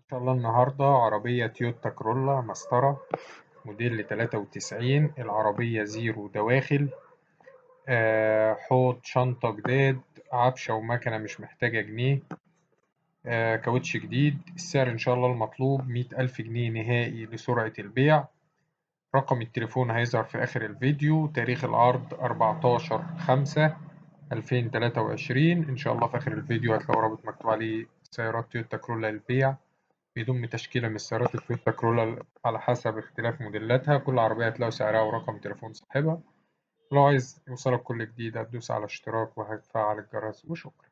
إن شاء الله النهاردة عربية تويوتا كرولا مسطرة موديل 93. العربية زيرو دواخل، حوض شنطة جداد، عفشة ومكنة مش محتاجة جنيه، كاوتش جديد. السعر إن شاء الله المطلوب 100,000 جنيه نهائي لسرعة البيع. رقم التليفون هيظهر في آخر الفيديو. تاريخ العرض 14/5/2023. إن شاء الله في آخر الفيديو هتلاقوا رابط مكتوب عليه سيارات تويوتا كرولا للبيع. بيضم تشكيلة من السيارات التويوتا كرولا على حسب اختلاف موديلاتها. كل عربية هتلاقوا سعرها ورقم تليفون صاحبها. لو عايز يوصلك كل جديد هتدوس على اشتراك وهتفعل الجرس وشكرا.